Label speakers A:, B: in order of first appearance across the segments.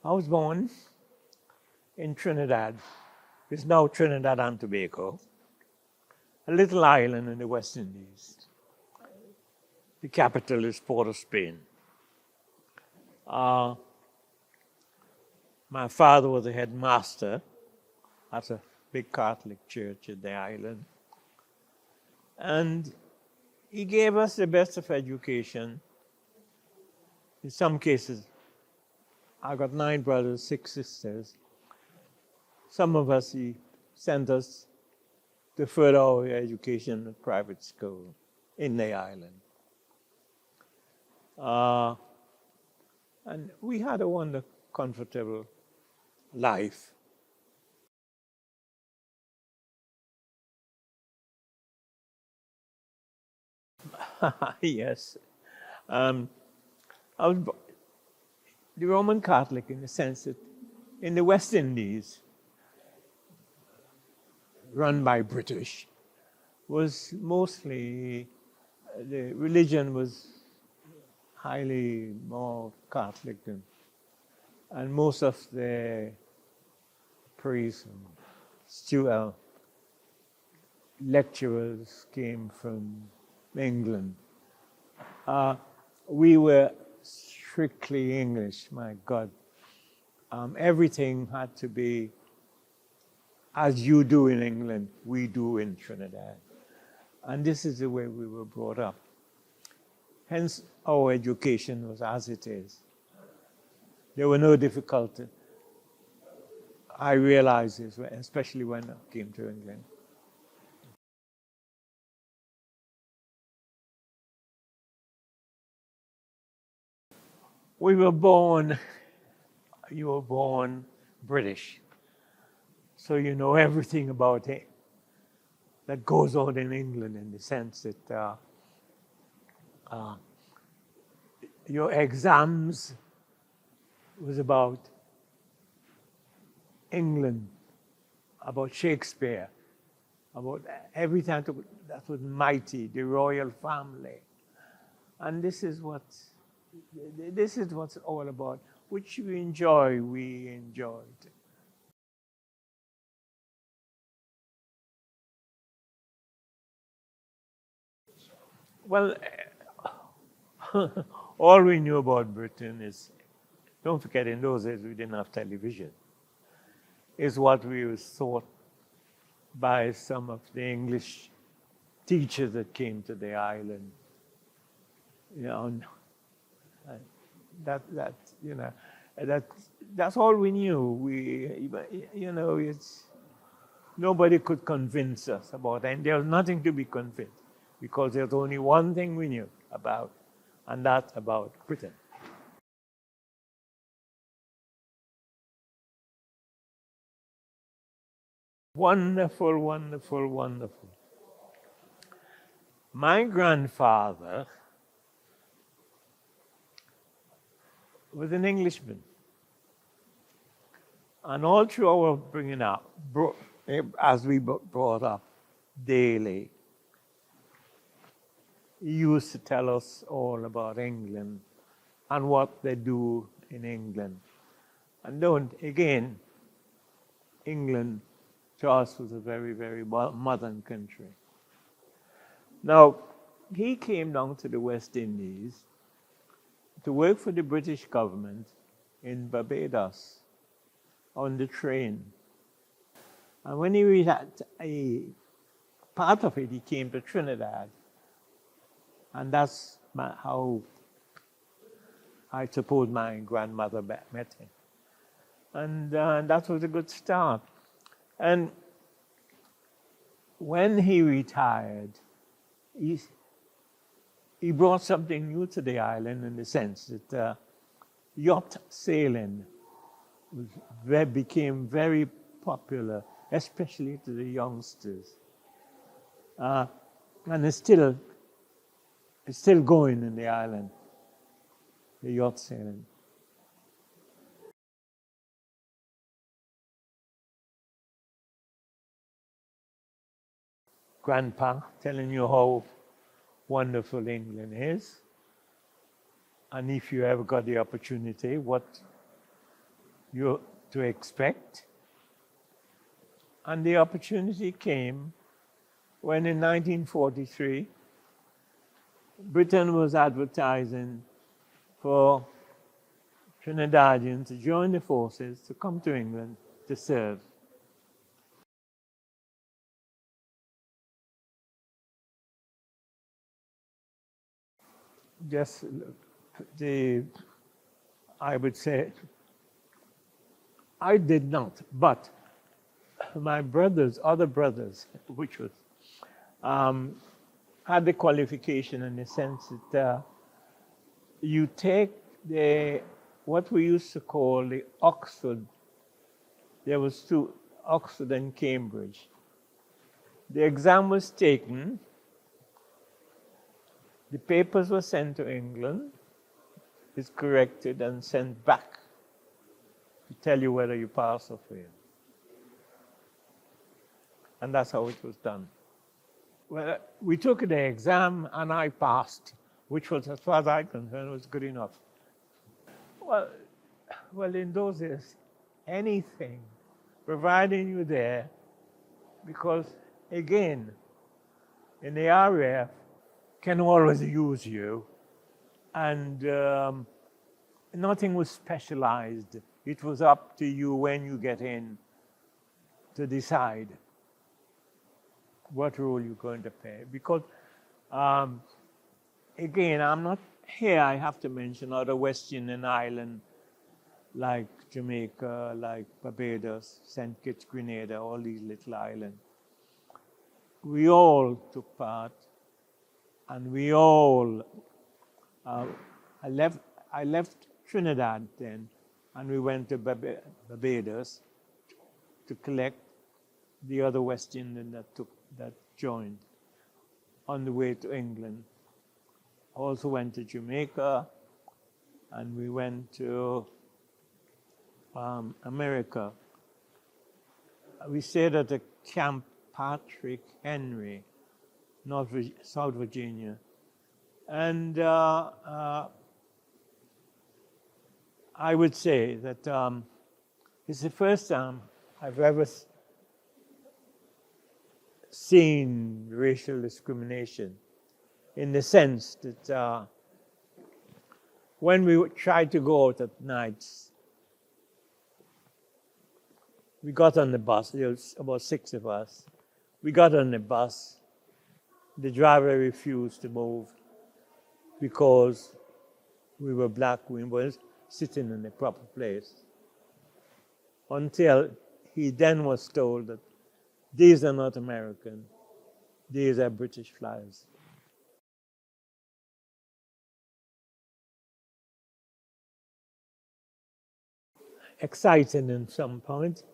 A: I was born in Trinidad. It's now Trinidad and Tobago, a little island in the West Indies. The capital is Port of Spain. My father was a headmaster at a big Catholic church in the island. And he gave us the best of education. In some cases, I got 9 brothers, 6 sisters. Some of us, he sent us to further our education at private school in the island. And we had a wonderful, comfortable life. Yes. I was the Roman Catholic in the sense that in the West Indies, run by British, was mostly, the religion was highly more Catholic and most of the priests and lecturers came from England. We were strictly English, my God. Everything had to be as you do in England, we do in Trinidad. And this is the way we were brought up. Hence, our education was as it is. There were no difficulties. I realized this, especially when I came to England. You were born British. So you know everything about it that goes on in England in the sense that your exams was about England, about Shakespeare, about everything that was mighty, the royal family. And this is what's all about, which we enjoyed. Well, all we knew about Britain is, don't forget, in those days we didn't have television, is what we were taught by some of the English teachers that came to the island. You know, that's all we knew. Nobody could convince us about it, and there was nothing to be convinced, because there's only one thing we knew about, and that's about Britain. Wonderful, wonderful, wonderful. My grandfather was an Englishman. And all through our bringing up, as we brought up daily, he used to tell us all about England and what they do in England. And England to us was a very, very modern country. Now, he came down to the West Indies to work for the British government in Barbados on the train. And when he was at part of it, he came to Trinidad. And that's how I suppose my grandmother met him. And that was a good start. And when he retired, he brought something new to the island in the sense that yacht sailing became very popular, especially to the youngsters. And it's still going in the island, the yacht sailing. Grandpa telling you how wonderful England is, and if you ever got the opportunity, what you to expect. And the opportunity came when in 1943, Britain was advertising for Trinidadians to join the forces to come to England to serve. Just I would say, I did not, but my brothers, other brothers, which was, had the qualification in the sense that you take what we used to call the Oxford, there was two, Oxford and Cambridge. The exam was taken, the papers were sent to England, it's corrected and sent back to tell you whether you pass or fail. And that's how it was done. Well, we took the exam and I passed, which was, as far as I'm concerned, was good enough. Well, in those days, anything, providing you there, because again, in the RAF, can always use you, and nothing was specialized. It was up to you when you get in to decide what role you're going to play. Because, again, I'm not here, I have to mention other West Indian islands like Jamaica, like Barbados, St. Kitts, Grenada, all these little islands. We all took part, and we all, I left Trinidad then, and we went to Barbados to collect the other West Indian that joined on the way to England. Also went to Jamaica, and we went to America. We stayed at the Camp Patrick Henry, South Virginia. And I would say that it's the first time I've ever seen racial discrimination, in the sense that when we tried to go out at nights, we got on the bus, there was about 6 of us. We got on the bus, the driver refused to move because we were black, we weren't sitting in the proper place. Until he then was told that these are not American, these are British flyers. Exciting in some point,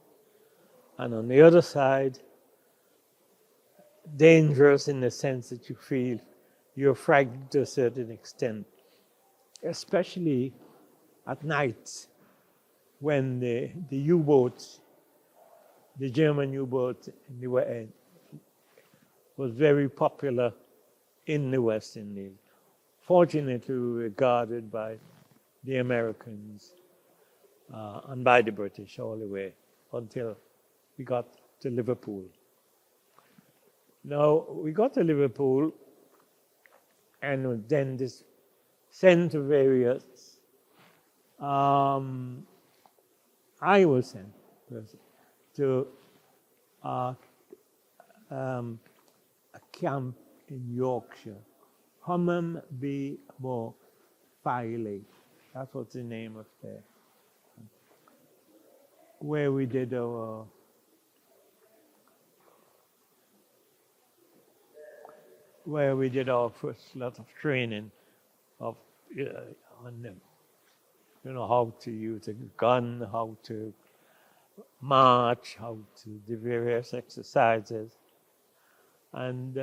A: and on the other side, dangerous in the sense that you feel you're frightened to a certain extent, especially at night when the U-boats, the German U-boat was very popular in the West Indies. Fortunately, we were guarded by the Americans and by the British all the way until we got to Liverpool. Now, we got to Liverpool and then this sent to various, I was sent to a camp in Yorkshire, Humham Moor Filey. That's what's the name of there. Where we did our first lot of training of on them. You know, how to use a gun, how to march, how to do various exercises. And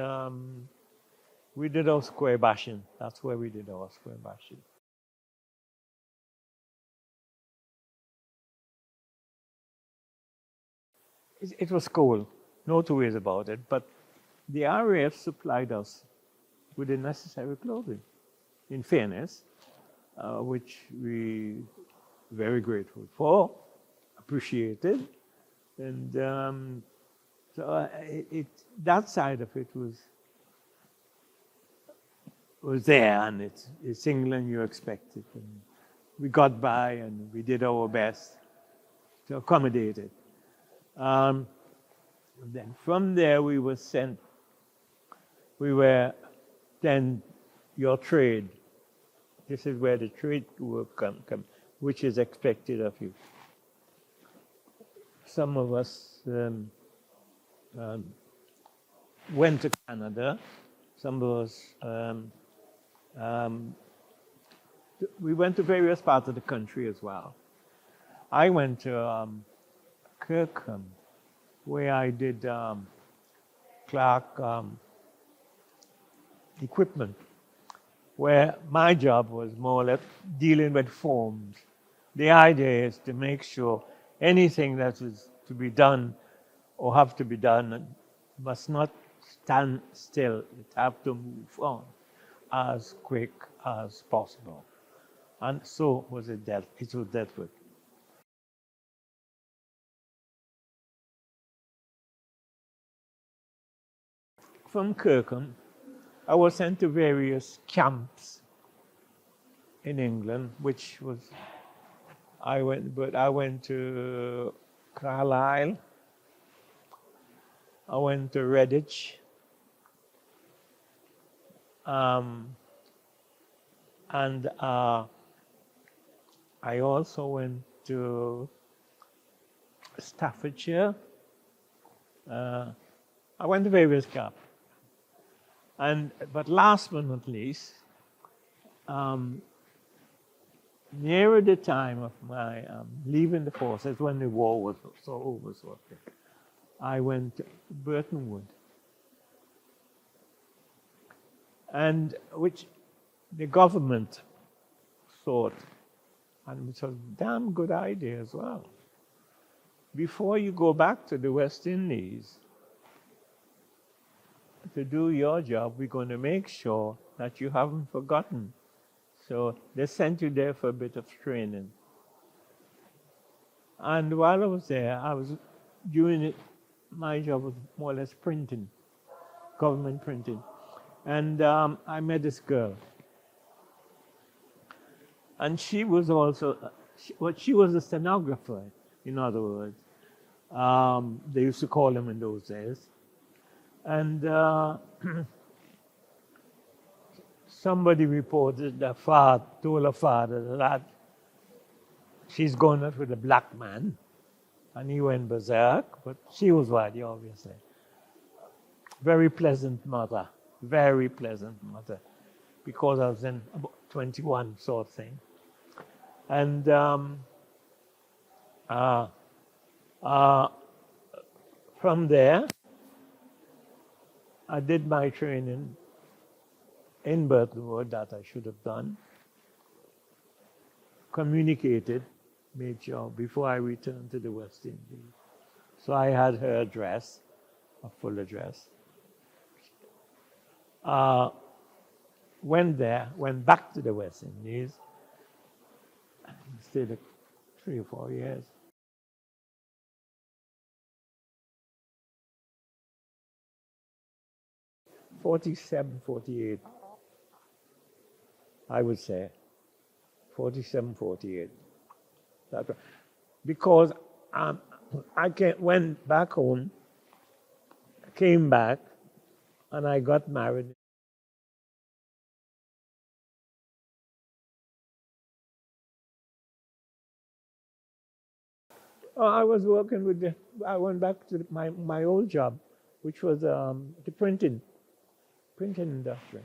A: we did our square bashing. That's where we did our square bashing. It was cool, no two ways about it, but the RAF supplied us with the necessary clothing, in fairness, which we very grateful for. appreciated. And so that side of it was there, and it's England you expected. And we got by, and we did our best to accommodate it. Then from there we were sent. We were then your trade. This is where the trade work come, which is expected of you. Some of us went to Canada. Some of us we went to various parts of the country as well. I went to Kirkham, where I did Clark equipment, where my job was more or less dealing with forms. The idea is to make sure anything that is to be done or have to be done must not stand still. It have to move on as quick as possible. And so was it dealt with. From Kirkham, I was sent to various camps in England, which was I went to Carlisle, I went to Redditch, and I also went to Staffordshire. I went to various camps. But last but not least, nearer the time of my leaving the forces, when the war was over, I went to Burtonwood, and which the government thought, and it was a damn good idea as well. Before you go back to the West Indies to do your job, we're going to make sure that you haven't forgotten. So they sent you there for a bit of training. And while I was there, I was doing it. My job was more or less printing, government printing. And I met this girl. And she was also, she was a stenographer, in other words. They used to call them in those days. And somebody reported that told her father that she's going out with a black man. And he went berserk, but she was white, obviously. Very pleasant mother, because I was in about 21 sort of thing. And from there, I did my training in Burtonwood that I should have done, communicated, made sure before I returned to the West Indies. So I had her address, a full address. Went back to the West Indies, and stayed 3 or 4 years. '47, '48, I would say. 47, '48. Because I went back home, came back, and I got married. I was working with I went back to my old job, which was the printing industry.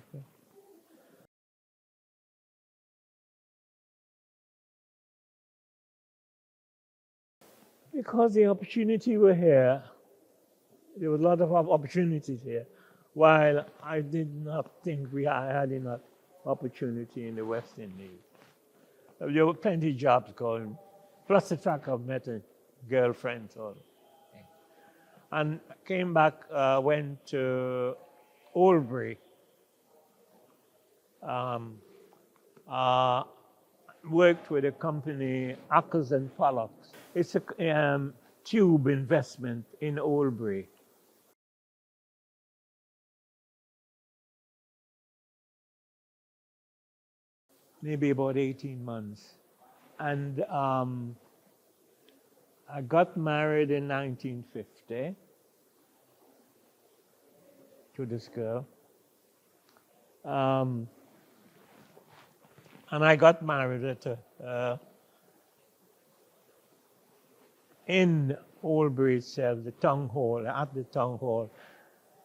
A: Because the opportunity were here, there was a lot of opportunities here, while I did not think I had enough opportunity in the West Indies. There were plenty of jobs going, plus the fact I've met a girlfriend. And came back, went to Oldbury, worked with a company, Ackers and Pollocks. It's a tube investment in Oldbury. Maybe about 18 months. And I got married in 1950 to this girl. And I got married at in Oldbury itself, the town hall, at the town hall.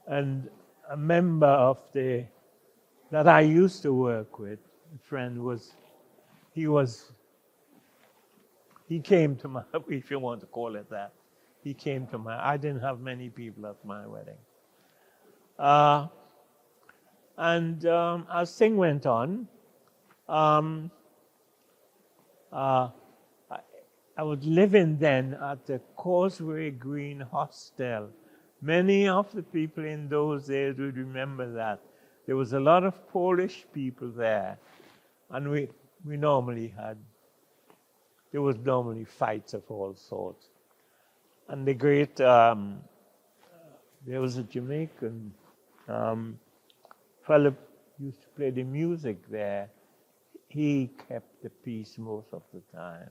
A: And a member of that I used to work with, a friend, he came to my, if you want to call it that, he came to I didn't have many people at my wedding. And as things went on, I was living then at the Causeway Green Hostel. Many of the people in those days would remember that. There was a lot of Polish people there, and we normally there was normally fights of all sorts. And the great, there was a Jamaican fellow used to play the music there. He kept the peace most of the time.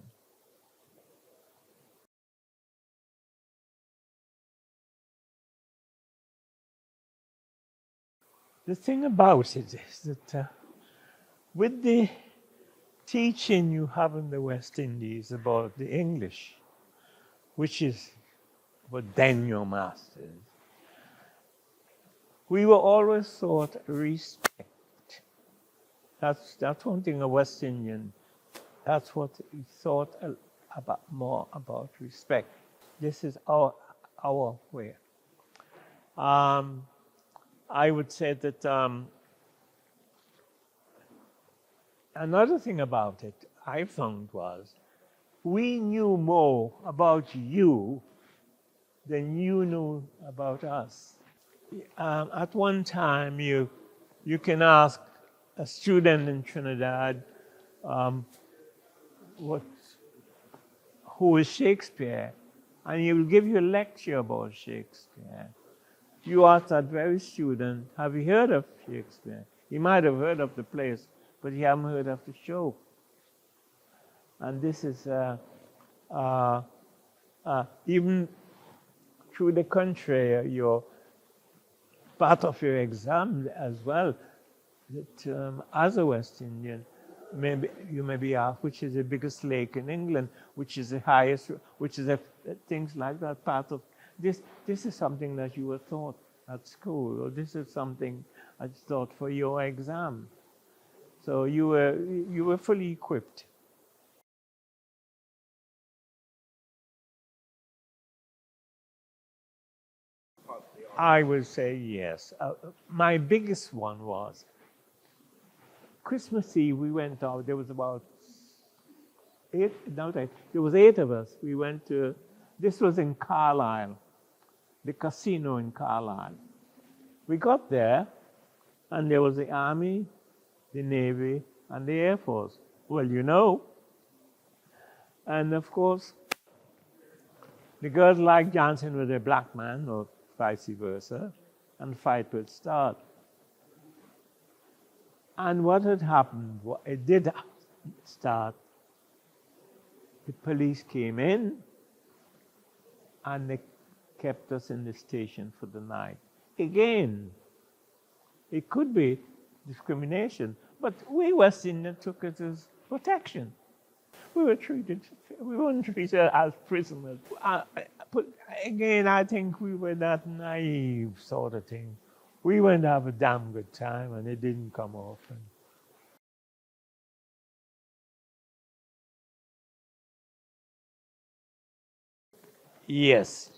A: The thing about it is that with the teaching you have in the West Indies about the English, which is what then your masters, we were always taught respect. That's one thing a West Indian, that's what he thought more about respect. This is our way. I would say that another thing about it I found was we knew more about you than you knew about us. At one time, you can ask a student in Trinidad who is Shakespeare, and he will give you a lecture about Shakespeare. You ask that very student, have you heard of Shakespeare? He might have heard of the place, but he hasn't heard of the show. And this is even through the country, your part of your exam as well, that as a West Indian, you may be asked, which is the biggest lake in England, which is the highest, which is things like that. Part of this is something that you were taught at school, or this is something that's taught for your exam. So you were fully equipped. I would say yes. My biggest one was Christmas Eve. We went out. There was about there was 8 of us. We went to. This was in Carlisle, the casino in Carlisle. We got there, and there was the Army, the Navy, and the Air Force. Well, you know. And of course, the girls liked dancing with a black man, or vice versa, and the fight would start. And what had happened, it did start. The police came in, and they kept us in the station for the night. Again, it could be discrimination, but we West Indians took it as protection. We weren't treated as prisoners. But again, I think we were that naive sort of thing. We went to have a damn good time, and it didn't come often. Yes.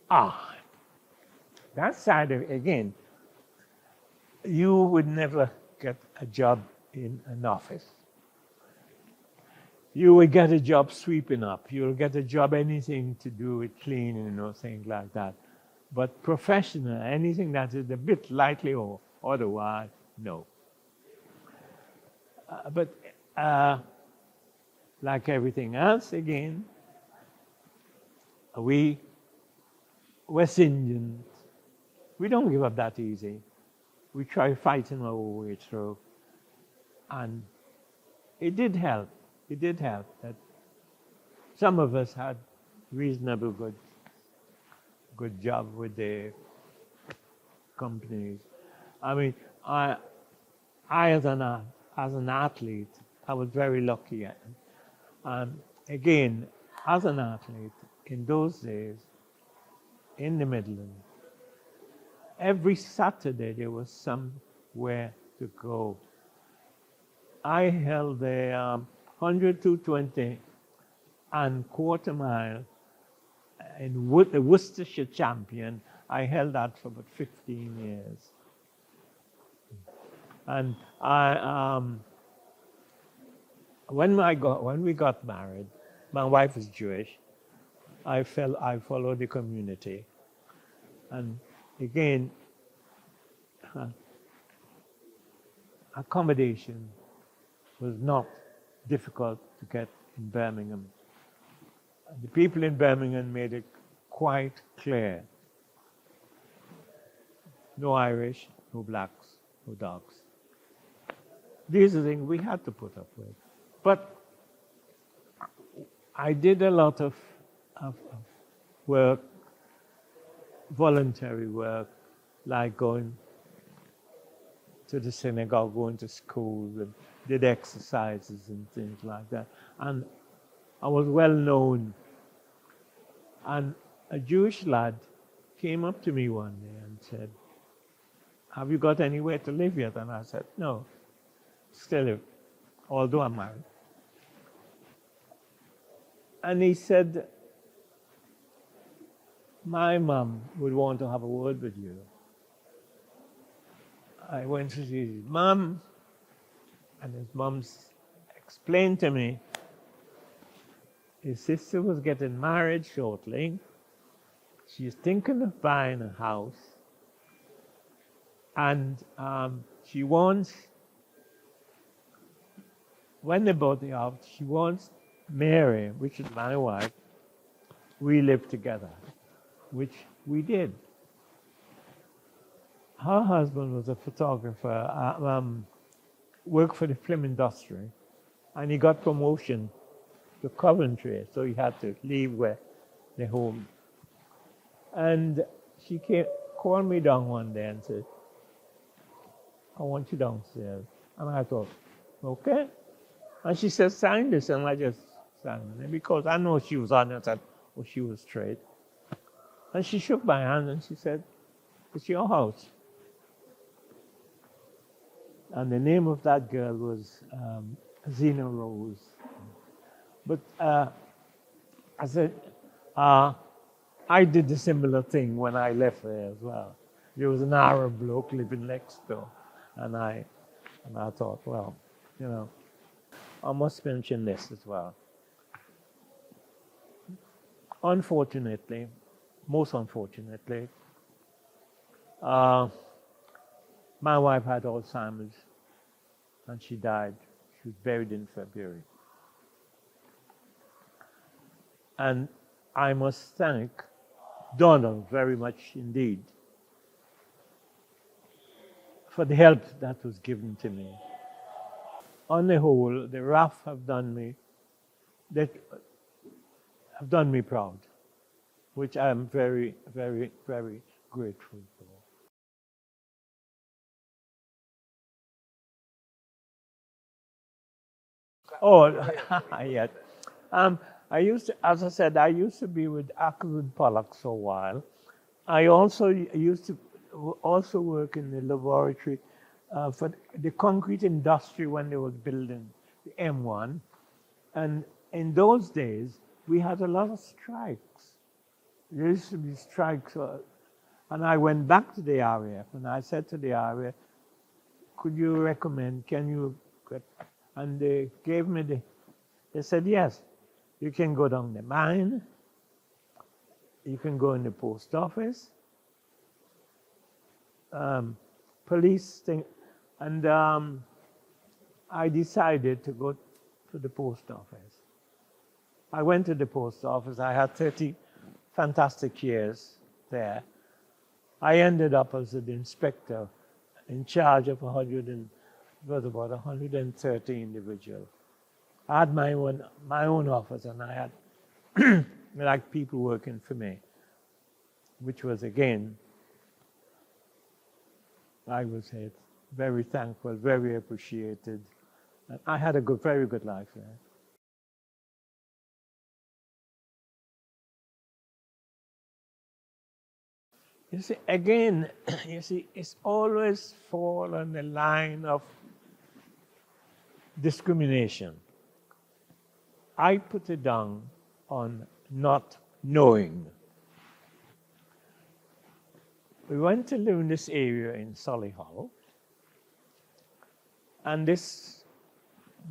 A: That side of again, you would never get a job in an office. You would get a job sweeping up. You'll get a job anything to do with cleaning or things like that. But professional, anything that is a bit lightly or otherwise, no. But like everything else, again, We West Indians, we don't give up that easy. We try fighting our way through. And it did help. It did help that some of us had reasonable good job with the companies. I mean, I as an athlete, I was very lucky. Again, as an athlete, in those days, in the Midlands, every Saturday there was somewhere to go. I held the 100, 220, and quarter mile in the Worcestershire champion. I held that for about 15 years. And when we got married, my wife was Jewish. I followed the community. And again, accommodation was not difficult to get in Birmingham. The people in Birmingham made it quite clear. No Irish, no blacks, no dogs. These are things we had to put up with. But I did a lot of work, voluntary work, like going to the synagogue, going to school, and did exercises and things like that. And I was well known. And a Jewish lad came up to me one day and said, "Have you got anywhere to live yet?" And I said, "No, still live, although I'm married." And he said, "My mom would want to have a word with you." I went to see his mom, and his mom explained to me his sister was getting married shortly. She's thinking of buying a house, and she wants, when they bought the house, she wants Mary, which is my wife, we lived together, which we did. Her husband was a photographer, worked for the film industry, and he got promotion to Coventry, so he had to leave the home. And she called me down one day and said, "I want you downstairs." And I thought, okay. And she said, "Sign this," and I just signed it because I know she was honest and she was straight. And she shook my hand and she said, "It's your house." And the name of that girl was Zena Rose. But I said, I did the similar thing when I left there as well. There was an Arab bloke living next door, and I thought, well, you know, I must mention this as well. Unfortunately, most unfortunately, my wife had Alzheimer's, and she died. She was buried in February. And I must thank Donald very much indeed for the help that was given to me. On the whole, the RAF have done me proud, which I am very, very, very grateful for. Oh, yeah. I used to, as I said, I used to be with Ackles & Pollock for a while. I also used to also work in the laboratory for the concrete industry when they was building the M1. And in those days, we had a lot of strikes. There used to be strikes. And I went back to the RAF and I said to the RAF, "Could you recommend, can you get," and they gave me they said, "Yes, you can go down the mine, you can go in the post office, police thing." And I decided to go to the post office. I went to the post office. I had fantastic years there. I ended up as an inspector in charge of 130 individuals. I had my own office, and I had like people working for me, which was, again, I would say, very thankful, very appreciated. And I had a very good life there. You see, again, it's always fall on the line of discrimination. I put it down on not knowing. We went to live in this area in Solihull, and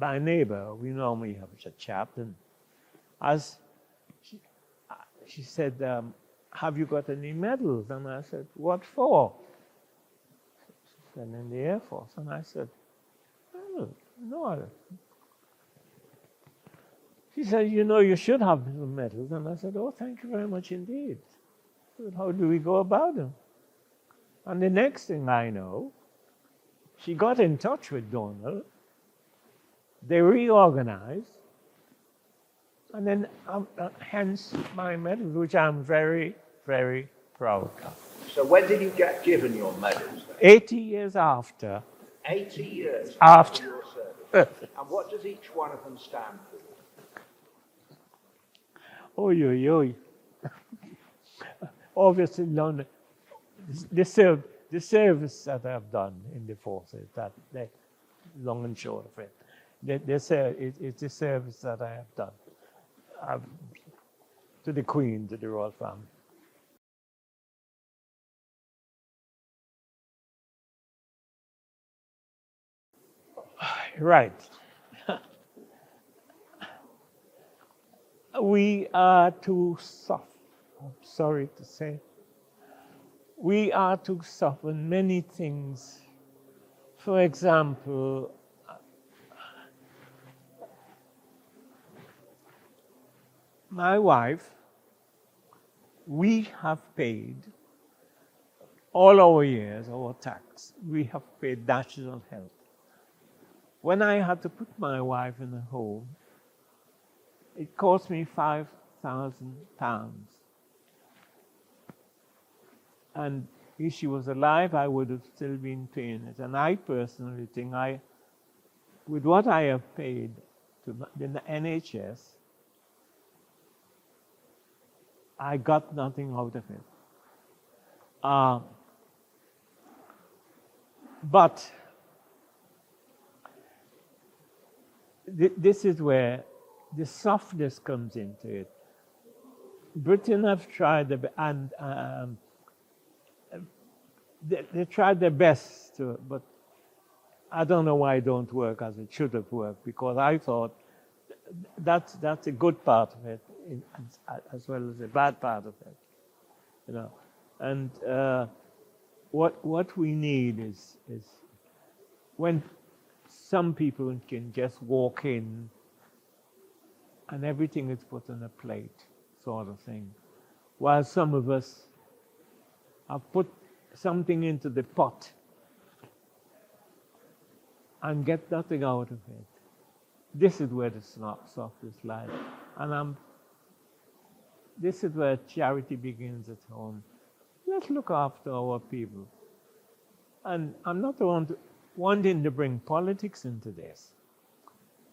A: my neighbor, we normally have a chat, and as she said, have you got any medals? And I said, what for? She said, in the Air Force. And I said, oh, no. She said, you should have some medals. And I said, oh, thank you very much indeed. I said, how do we go about them? And the next thing I know, she got in touch with Donald. They reorganized. And then, hence my medals, which I'm very, very proud of.
B: So when did you get given your medals?
A: 80 years after.
B: 80 years
A: after
B: your service. And what does each one of them stand for?
A: Obviously, London, the service that I've done in the forces, long and short of it. It's the service that I have done to the Queen, to the royal family. Right. We are too soft. I'm sorry to say. We are too soft in many things. For example, my wife, we have paid all our years, our tax, we have paid national health. When I had to put my wife in a home, it cost me £5,000. And if she was alive, I would have still been paying it. And I personally think with what I have paid to the NHS, I got nothing out of it. But this is where the softness comes into it. Britain have tried, they tried their best, but I don't know why it don't work as it should have worked, because I thought that's a good part of it, as well as a bad part of it, And what we need is when some people can just walk in and everything is put on a plate, sort of thing, while some of us have put something into the pot and get nothing out of it. This is where the softest lies. And this is where charity begins at home. Let's look after our people. And I'm not wanting to bring politics into this.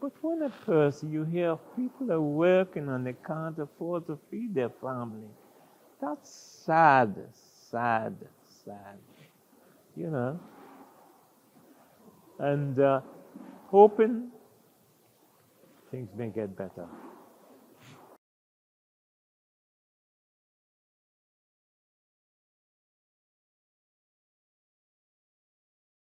A: But when a person, you hear people are working and they can't afford to feed their family, that's sad, sad, sad, And hoping things may get better.